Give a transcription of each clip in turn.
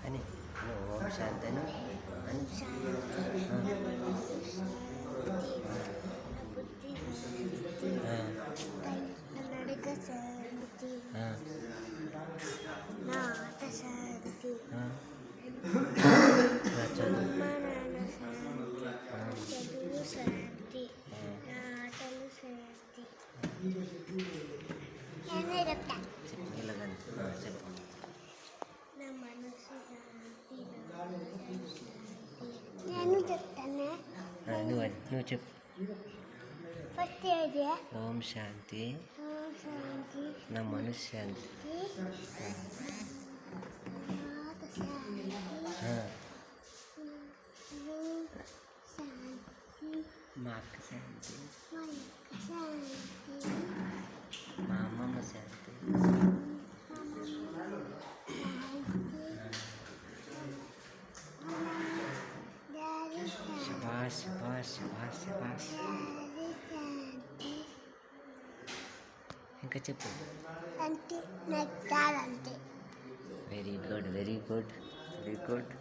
అని ఓం శాంతి అని నేను చెప్తాను. నువ్వు చెప్పు. ఫస్ట్ ఏది? ఓం శాంతి, శాంతి, నా మనశ్శాంతి, మా అక్క శాంతి, మా అమ్మమ్మ శాంతి, శభాష్ శభాష్ శభాష్ శభాష్. ఇంకా చెప్పు. Very good very good very good.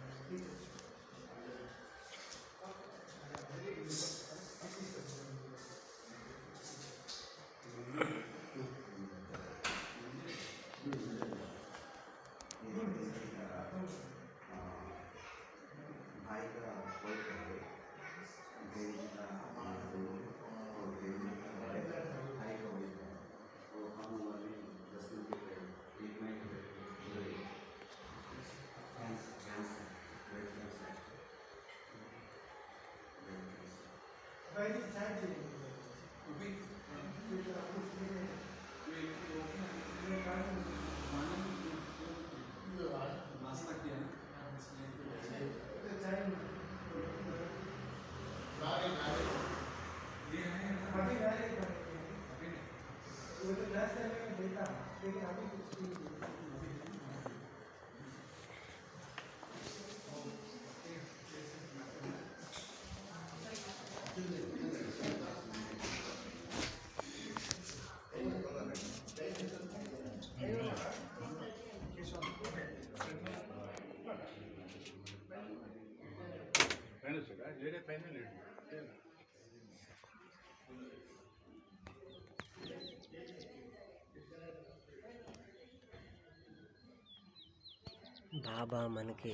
బాబా మనకి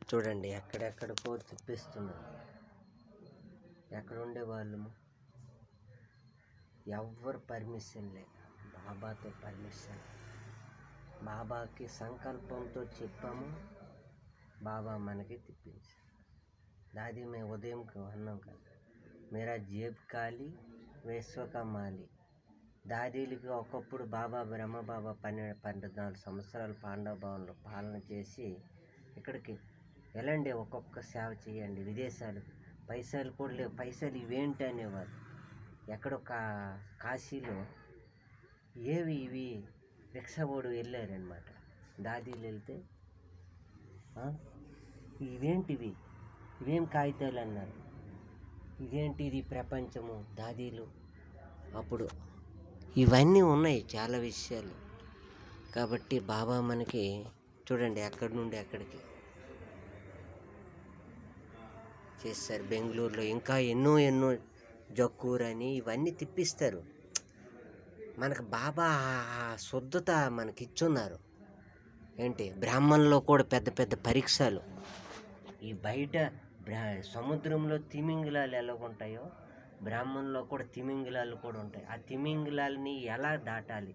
చూడండి ఎక్కడెక్కడికో తిప్పిస్తున్నాడు. ఎక్కడ ఉండేవాళ్ళము, ఎవ్వరు పర్మిషన్ లేదు, బాబాతో పర్మిషన్. బాబాకి సంకల్పంతో చెప్పాము, బాబా మనకి తిప్పించాడు. దాది మేము ఉదయం అన్నాం కదా, మేరా జేబ్ ఖాళీ విశ్వక మాలి. దాదీలకి ఒకప్పుడు బాబా బ్రహ్మబాబా 14 సంవత్సరాలు పాండవ భవన్లో పాలన చేసి ఇక్కడికి వెళ్ళండి, ఒక్కొక్క సేవ చేయండి. విదేశాలు పైసలు కూడా లేవు, పైసలు ఇవేంటి అనేవారు. ఎక్కడో కాశీలో ఏవి ఇవి రిక్షాబోడు వెళ్ళారనమాట. దాదీలు వెళ్తే ఇవేంటివి, ఇవేం కాగితాలు అన్నారు. ఇదేంటి ఇది ప్రపంచము. దాదీలు అప్పుడు ఇవన్నీ ఉన్నాయి చాలా విషయాలు. కాబట్టి బాబా మనకి చూడండి ఎక్కడి నుండి ఎక్కడికి చేస్తారు. బెంగళూరులో ఇంకా ఎన్నో ఎన్నో జక్కూర్ అని ఇవన్నీ తిప్పిస్తారు. మనకు బాబా శుద్ధత మనకి ఇచ్చున్నారు. ఏంటి బ్రాహ్మణంలో కూడా పెద్ద పెద్ద పరీక్షలు. ఈ బయట సముద్రంలో తిమింగిలాలు ఎలాగుంటాయో బ్రాహ్మణంలో కూడా తిమింగిలాలు కూడా ఉంటాయి. ఆ తిమింగిలాలని ఎలా దాటాలి,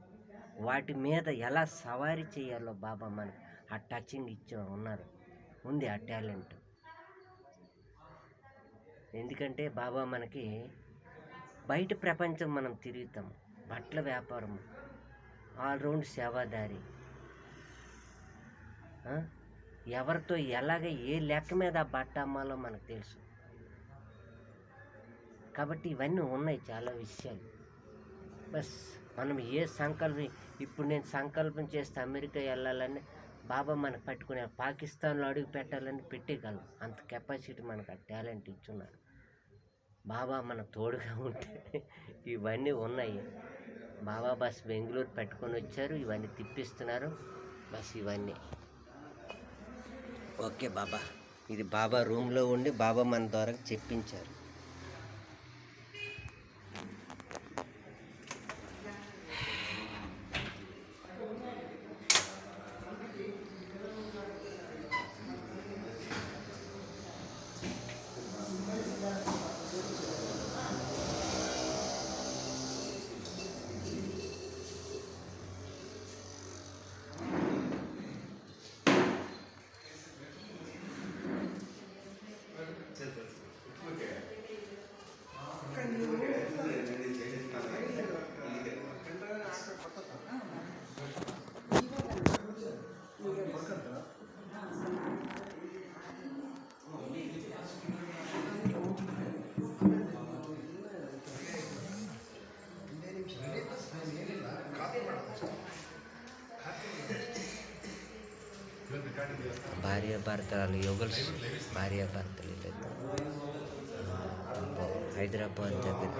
వాటి మీద ఎలా సవారీ చేయాలో బాబా మనకు ఆ టచింగ్ ఉంది ఆ టాలెంట్. ఎందుకంటే బాబా మనకి బయట ప్రపంచం మనం తిరుగుతాం, బట్టల వ్యాపారం, ఆల్రౌండ్ సేవాదారి, ఎవరితో ఎలాగ ఏ లెక్క మీద ఆ బట్ట అమ్మాలో మనకు తెలుసు. కాబట్టి ఇవన్నీ ఉన్నాయి చాలా విషయాలు. బస్ మనం ఏ సంకల్పం, ఇప్పుడు నేను సంకల్పం చేస్తే అమెరికా వెళ్ళాలని బాబా మనకు పట్టుకునే పాకిస్తాన్లో అడుగు పెట్టాలని పెట్టేయగలం. అంత కెపాసిటీ మనకు ఆ టాలెంట్ ఇచ్చున్నారు. బాబా మన తోడుగా ఉంటే ఇవన్నీ ఉన్నాయి. బాబా బస్ బెంగళూరు పెట్టుకొని వచ్చారు, ఇవన్నీ తిప్పిస్తున్నారు బస్ ఇవన్నీ. ఓకే బాబా, ఇది బాబా రూమ్లో ఉండి బాబా మన ద్వారా చెప్పించారు. భార్యాభర్తలు యుగల్స్, భార్యాభర్తలు హైదరాబాద్ దగ్గర